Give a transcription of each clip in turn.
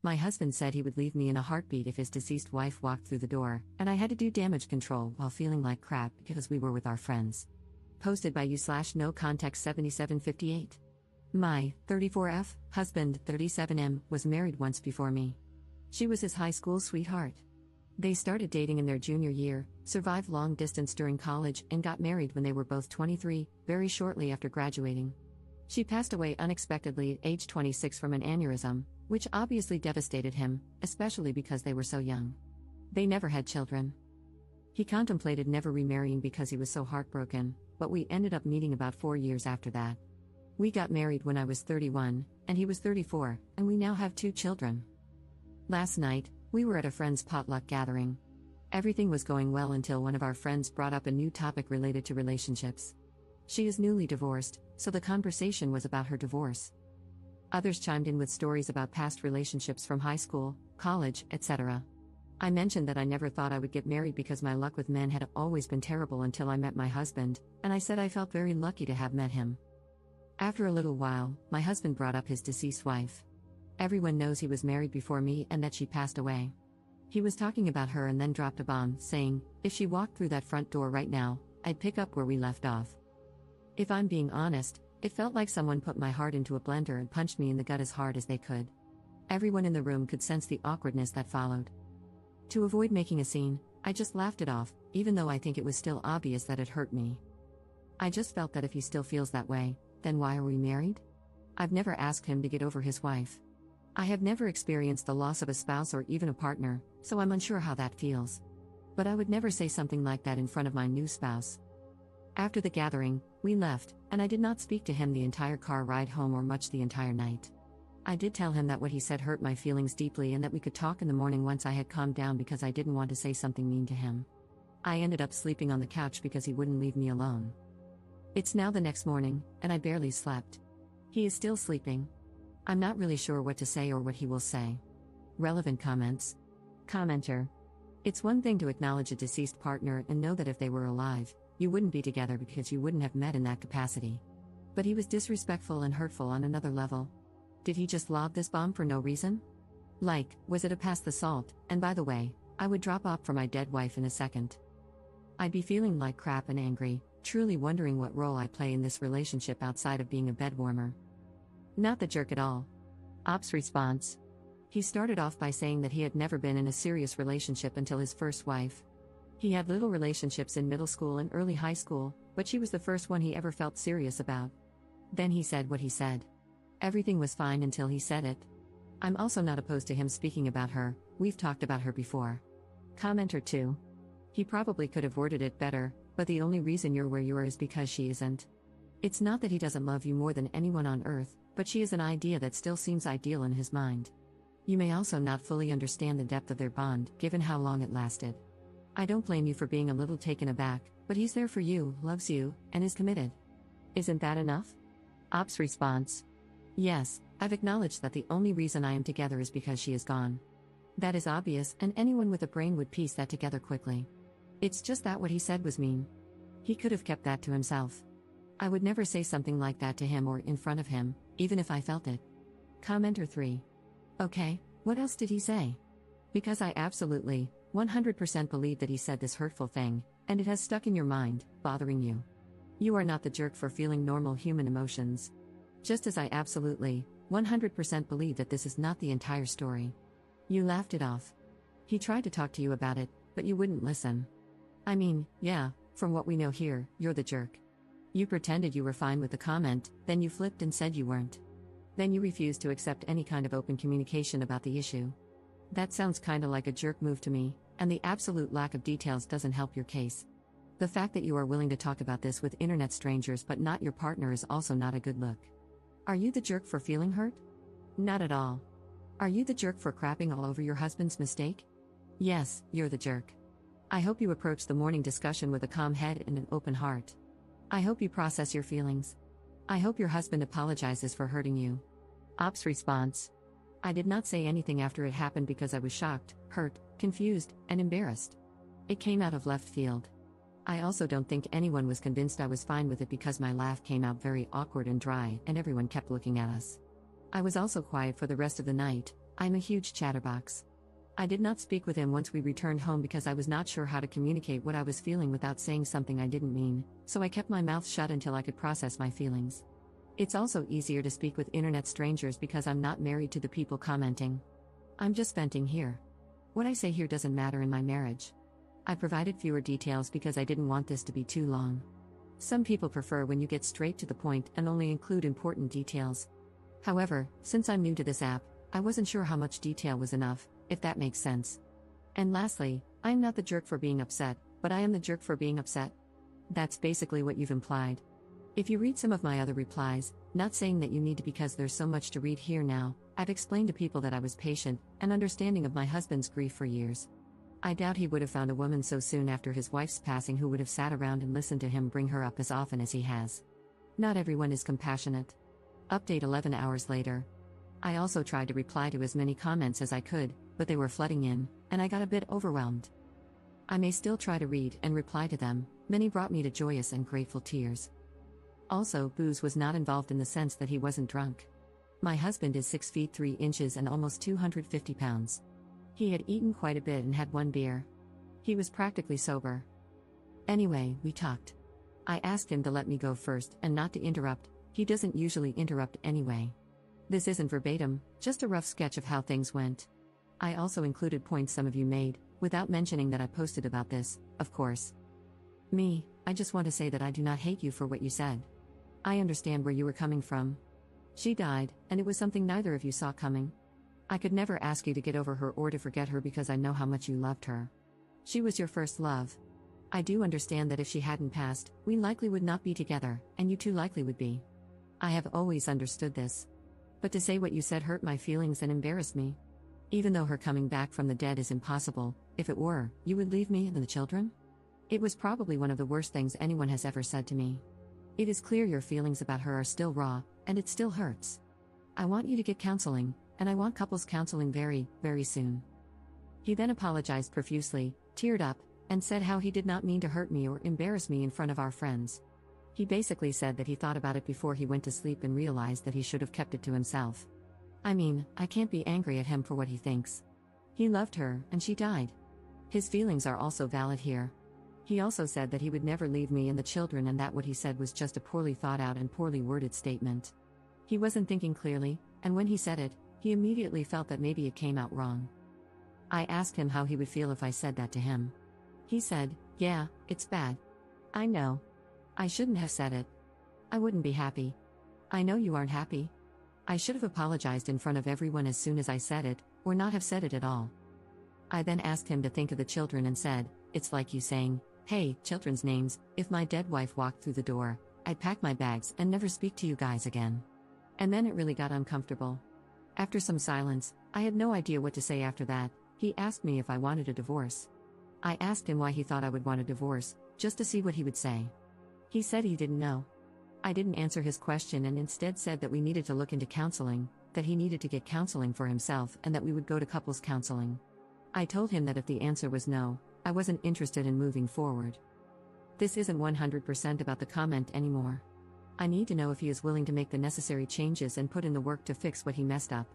My husband said he would leave me in a heartbeat if his deceased wife walked through the door, and I had to do damage control while feeling like crap because we were with our friends. Posted by you/no context 7758. My 34F husband, 37M, was married once before me. She was his high school sweetheart. They started dating in their junior year, survived long distance during college, and got married when they were both 23, very shortly after graduating. She passed away unexpectedly at age 26 from an aneurysm, which obviously devastated him, especially because they were so young. They never had children. He contemplated never remarrying because he was so heartbroken, but we ended up meeting about 4 years after that. We got married when I was 31, and he was 34, and we now have 2 children. Last night, we were at a friend's potluck gathering. Everything was going well until one of our friends brought up a new topic related to relationships. She is newly divorced, so the conversation was about her divorce. Others chimed in with stories about past relationships from high school, college, etc. I mentioned that I never thought I would get married because my luck with men had always been terrible until I met my husband, and I said I felt very lucky to have met him. After a little while, my husband brought up his deceased wife. Everyone knows he was married before me and that she passed away. He was talking about her and then dropped a bomb, saying, if she walked through that front door right now, I'd pick up where we left off. If I'm being honest, it felt like someone put my heart into a blender and punched me in the gut as hard as they could. Everyone in the room could sense the awkwardness that followed. To avoid making a scene, I just laughed it off, even though I think it was still obvious that it hurt me. I just felt that if he still feels that way, then why are we married? I've never asked him to get over his wife. I have never experienced the loss of a spouse or even a partner, so I'm unsure how that feels. But I would never say something like that in front of my new spouse. After the gathering, we left, and I did not speak to him the entire car ride home or much the entire night. I did tell him that what he said hurt my feelings deeply and that we could talk in the morning once I had calmed down because I didn't want to say something mean to him. I ended up sleeping on the couch because he wouldn't leave me alone. It's now the next morning, and I barely slept. He is still sleeping. I'm not really sure what to say or what he will say. Relevant comments. Commenter. It's one thing to acknowledge a deceased partner and know that if they were alive, you wouldn't be together because you wouldn't have met in that capacity. But he was disrespectful and hurtful on another level. Did he just lob this bomb for no reason? Like, was it a pass the salt? And by the way, I would drop off for my dead wife in a second. I'd be feeling like crap and angry, truly wondering what role I play in this relationship outside of being a bedwarmer. Not the jerk at all. Ops response. He started off by saying that he had never been in a serious relationship until his first wife. He had little relationships in middle school and early high school, but she was the first one he ever felt serious about. Then he said what he said. Everything was fine until he said it. I'm also not opposed to him speaking about her, we've talked about her before. Commenter 2. He probably could have worded it better, but the only reason you're where you are is because she isn't. It's not that he doesn't love you more than anyone on earth, but she is an idea that still seems ideal in his mind. You may also not fully understand the depth of their bond, given how long it lasted. I don't blame you for being a little taken aback, but he's there for you, loves you, and is committed. Isn't that enough? Ops response. Yes, I've acknowledged that the only reason I am together is because she is gone. That is obvious, and anyone with a brain would piece that together quickly. It's just that what he said was mean. He could have kept that to himself. I would never say something like that to him or in front of him, even if I felt it. Commenter 3. Okay, what else did he say? Because I absolutely, 100% believe that he said this hurtful thing, and it has stuck in your mind, bothering you. You are not the jerk for feeling normal human emotions. Just as I absolutely, 100% believe that this is not the entire story. You laughed it off. He tried to talk to you about it, but you wouldn't listen. I mean, yeah, from what we know here, you're the jerk. You pretended you were fine with the comment, then you flipped and said you weren't. Then you refused to accept any kind of open communication about the issue. That sounds kinda like a jerk move to me, and the absolute lack of details doesn't help your case. The fact that you are willing to talk about this with internet strangers but not your partner is also not a good look. Are you the jerk for feeling hurt? Not at all. Are you the jerk for crapping all over your husband's mistake? Yes, you're the jerk. I hope you approach the morning discussion with a calm head and an open heart. I hope you process your feelings. I hope your husband apologizes for hurting you. Ops response. I did not say anything after it happened because I was shocked, hurt, confused, and embarrassed. It came out of left field. I also don't think anyone was convinced I was fine with it because my laugh came out very awkward and dry and everyone kept looking at us. I was also quiet for the rest of the night, I'm a huge chatterbox. I did not speak with him once we returned home because I was not sure how to communicate what I was feeling without saying something I didn't mean, so I kept my mouth shut until I could process my feelings. It's also easier to speak with internet strangers because I'm not married to the people commenting. I'm just venting here. What I say here doesn't matter in my marriage. I provided fewer details because I didn't want this to be too long. Some people prefer when you get straight to the point and only include important details. However, since I'm new to this app, I wasn't sure how much detail was enough, if that makes sense. And lastly, I'm not the jerk for being upset, but I am the jerk for being upset. That's basically what you've implied. If you read some of my other replies, not saying that you need to because there's so much to read here now, I've explained to people that I was patient and understanding of my husband's grief for years. I doubt he would have found a woman so soon after his wife's passing who would have sat around and listened to him bring her up as often as he has. Not everyone is compassionate. Update 11 hours later. I also tried to reply to as many comments as I could, but they were flooding in, and I got a bit overwhelmed. I may still try to read and reply to them. Many brought me to joyous and grateful tears. Also, booze was not involved in the sense that he wasn't drunk. My husband is 6 feet 3 inches and almost 250 pounds. He had eaten quite a bit and had one beer. He was practically sober. Anyway, we talked. I asked him to let me go first and not to interrupt. He doesn't usually interrupt anyway. This isn't verbatim, just a rough sketch of how things went. I also included points some of you made, without mentioning that I posted about this, of course. I just want to say that I do not hate you for what you said. I understand where you were coming from. She died, and it was something neither of you saw coming. I could never ask you to get over her or to forget her because I know how much you loved her. She was your first love. I do understand that if she hadn't passed, we likely would not be together, and you too likely would be. I have always understood this. But to say what you said hurt my feelings and embarrassed me. Even though her coming back from the dead is impossible, if it were, you would leave me and the children? It was probably one of the worst things anyone has ever said to me. It is clear your feelings about her are still raw, and it still hurts. I want you to get counseling, and I want couples counseling very, very soon. He then apologized profusely, teared up, and said how he did not mean to hurt me or embarrass me in front of our friends. He basically said that he thought about it before he went to sleep and realized that he should have kept it to himself. I mean, I can't be angry at him for what he thinks. He loved her, and she died. His feelings are also valid here. He also said that he would never leave me and the children and that what he said was just a poorly thought out and poorly worded statement. He wasn't thinking clearly, and when he said it, he immediately felt that maybe it came out wrong. I asked him how he would feel if I said that to him. He said, "Yeah, it's bad. I know. I shouldn't have said it. I wouldn't be happy. I know you aren't happy. I should have apologized in front of everyone as soon as I said it, or not have said it at all." I then asked him to think of the children and said, "It's like you saying, hey, children's names, if my dead wife walked through the door, I'd pack my bags and never speak to you guys again." And then it really got uncomfortable. After some silence, I had no idea what to say after that. He asked me if I wanted a divorce. I asked him why he thought I would want a divorce, just to see what he would say. He said he didn't know. I didn't answer his question and instead said that we needed to look into counseling, that he needed to get counseling for himself and that we would go to couples counseling. I told him that if the answer was no, I wasn't interested in moving forward. This isn't 100% about the comment anymore. I need to know if he is willing to make the necessary changes and put in the work to fix what he messed up.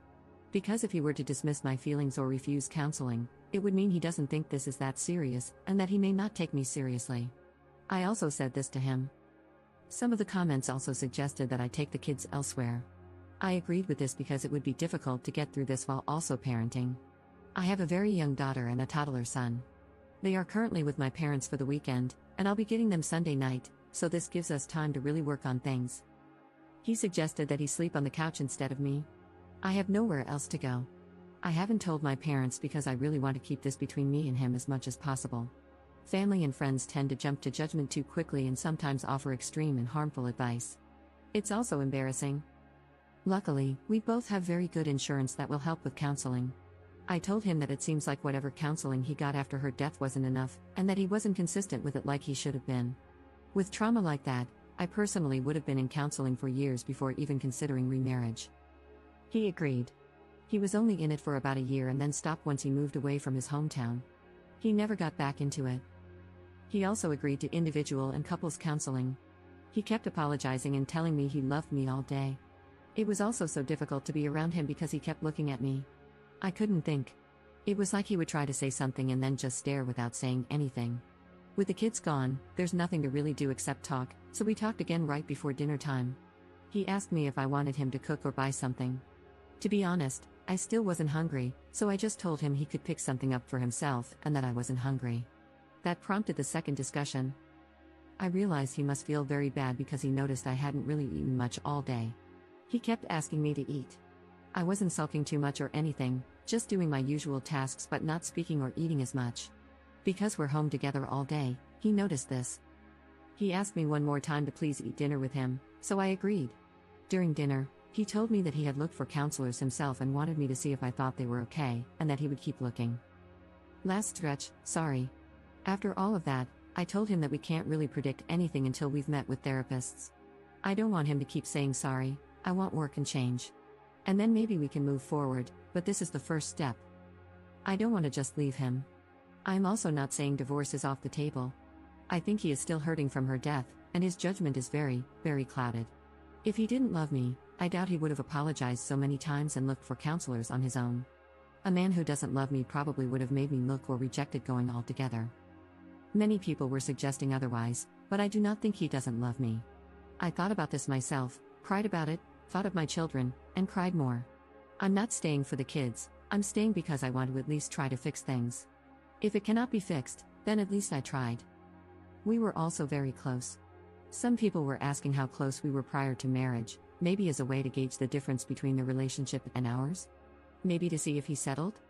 Because if he were to dismiss my feelings or refuse counseling, it would mean he doesn't think this is that serious and that he may not take me seriously. I also said this to him. Some of the comments also suggested that I take the kids elsewhere. I agreed with this because it would be difficult to get through this while also parenting. I have a very young daughter and a toddler son. They are currently with my parents for the weekend, and I'll be getting them Sunday night, so this gives us time to really work on things. He suggested that he sleep on the couch instead of me. I have nowhere else to go. I haven't told my parents because I really want to keep this between me and him as much as possible. Family and friends tend to jump to judgment too quickly and sometimes offer extreme and harmful advice. It's also embarrassing. Luckily, we both have very good insurance that will help with counseling. I told him that it seems like whatever counseling he got after her death wasn't enough, and that he wasn't consistent with it like he should have been. With trauma like that, I personally would have been in counseling for years before even considering remarriage. He agreed. He was only in it for about a year and then stopped once he moved away from his hometown. He never got back into it. He also agreed to individual and couples counseling. He kept apologizing and telling me he loved me all day. It was also so difficult to be around him because he kept looking at me. I couldn't think. It was like he would try to say something and then just stare without saying anything. With the kids gone, there's nothing to really do except talk, so we talked again right before dinner time. He asked me if I wanted him to cook or buy something. To be honest, I still wasn't hungry, so I just told him he could pick something up for himself and that I wasn't hungry. That prompted the second discussion. I realized he must feel very bad because he noticed I hadn't really eaten much all day. He kept asking me to eat. I wasn't sulking too much or anything, just doing my usual tasks but not speaking or eating as much. Because we're home together all day, he noticed this. He asked me one more time to please eat dinner with him, so I agreed. During dinner, he told me that he had looked for counselors himself and wanted me to see if I thought they were okay, and that he would keep looking. Last stretch, sorry. After all of that, I told him that we can't really predict anything until we've met with therapists. I don't want him to keep saying sorry, I want work and change. And then maybe we can move forward, but this is the first step. I don't want to just leave him. I'm also not saying divorce is off the table. I think he is still hurting from her death, and his judgment is very, very clouded. If he didn't love me, I doubt he would have apologized so many times and looked for counselors on his own. A man who doesn't love me probably would have made me look or rejected going altogether. Many people were suggesting otherwise, but I do not think he doesn't love me. I thought about this myself, cried about it, thought of my children, and cried more. I'm not staying for the kids, I'm staying because I want to at least try to fix things. If it cannot be fixed, then at least I tried. We were also very close. Some people were asking how close we were prior to marriage, maybe as a way to gauge the difference between the relationship and ours? Maybe to see if he settled?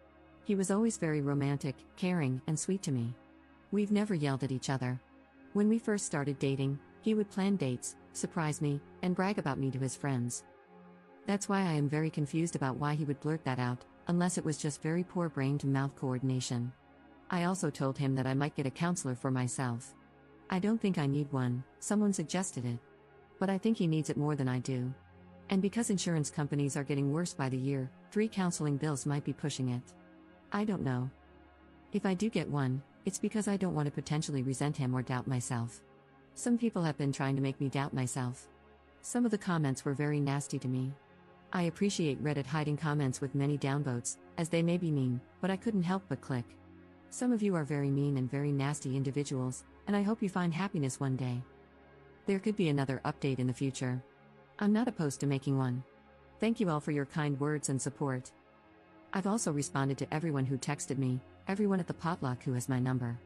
He was always very romantic, caring, and sweet to me. We've never yelled at each other. When we first started dating, he would plan dates, surprise me, and brag about me to his friends. That's why I am very confused about why he would blurt that out, unless it was just very poor brain-to-mouth coordination. I also told him that I might get a counselor for myself. I don't think I need one, someone suggested it. But I think he needs it more than I do. And because insurance companies are getting worse by the year, 3 counseling bills might be pushing it. I don't know. If I do get one, it's because I don't want to potentially resent him or doubt myself. Some people have been trying to make me doubt myself. Some of the comments were very nasty to me. I appreciate Reddit hiding comments with many downvotes, as they may be mean, but I couldn't help but click. Some of you are very mean and very nasty individuals, and I hope you find happiness one day. There could be another update in the future. I'm not opposed to making one. Thank you all for your kind words and support. I've also responded to everyone who texted me, everyone at the potluck who has my number.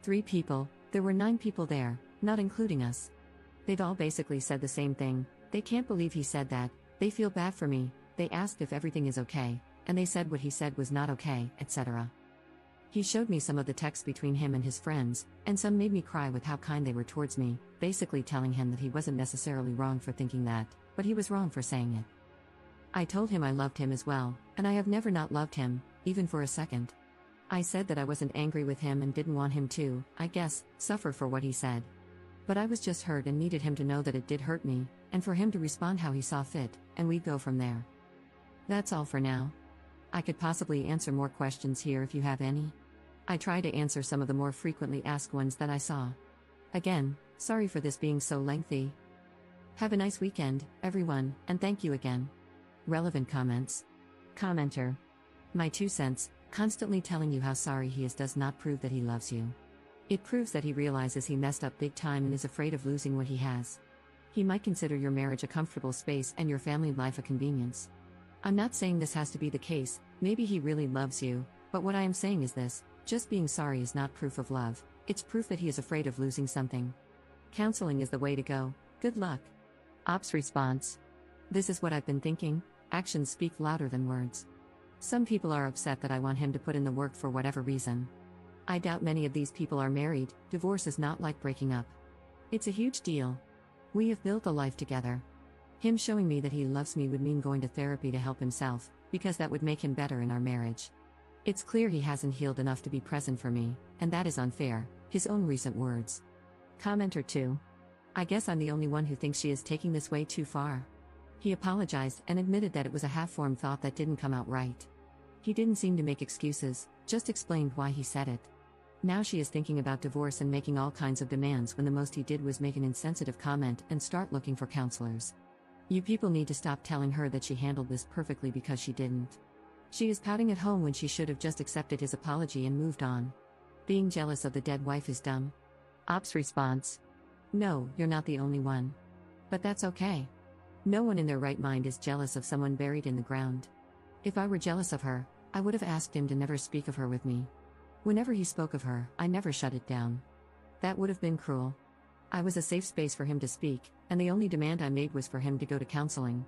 3 people, there were 9 people there, not including us. They've all basically said the same thing, they can't believe he said that, they feel bad for me, they asked if everything is okay, and they said what he said was not okay, etc. He showed me some of the texts between him and his friends, and some made me cry with how kind they were towards me, basically telling him that he wasn't necessarily wrong for thinking that, but he was wrong for saying it. I told him I loved him as well, and I have never not loved him, even for a second. I said that I wasn't angry with him and didn't want him to, I guess, suffer for what he said. But I was just hurt and needed him to know that it did hurt me, and for him to respond how he saw fit, and we'd go from there. That's all for now. I could possibly answer more questions here if you have any. I try to answer some of the more frequently asked ones that I saw. Again, sorry for this being so lengthy. Have a nice weekend, everyone, and thank you again. Relevant comments. Commenter. My 2 cents, constantly telling you how sorry he is does not prove that he loves you. It proves that he realizes he messed up big time and is afraid of losing what he has. He might consider your marriage a comfortable space and your family life a convenience. I'm not saying this has to be the case, maybe he really loves you, but what I am saying is this, just being sorry is not proof of love, it's proof that he is afraid of losing something. Counseling is the way to go, good luck. Ops response. This is what I've been thinking, actions speak louder than words. Some people are upset that I want him to put in the work for whatever reason. I doubt many of these people are married, divorce is not like breaking up. It's a huge deal. We have built a life together. Him showing me that he loves me would mean going to therapy to help himself, because that would make him better in our marriage. It's clear he hasn't healed enough to be present for me, and that is unfair, his own recent words. Commenter 2. I guess I'm the only one who thinks she is taking this way too far. He apologized and admitted that it was a half-formed thought that didn't come out right. He didn't seem to make excuses, just explained why he said it. Now she is thinking about divorce and making all kinds of demands when the most he did was make an insensitive comment and start looking for counselors. You people need to stop telling her that she handled this perfectly because she didn't. She is pouting at home when she should have just accepted his apology and moved on. Being jealous of the dead wife is dumb. Ops response: no, you're not the only one. But that's okay. No one in their right mind is jealous of someone buried in the ground. If I were jealous of her, I would have asked him to never speak of her with me. Whenever he spoke of her, I never shut it down. That would have been cruel. I was a safe space for him to speak, and the only demand I made was for him to go to counseling.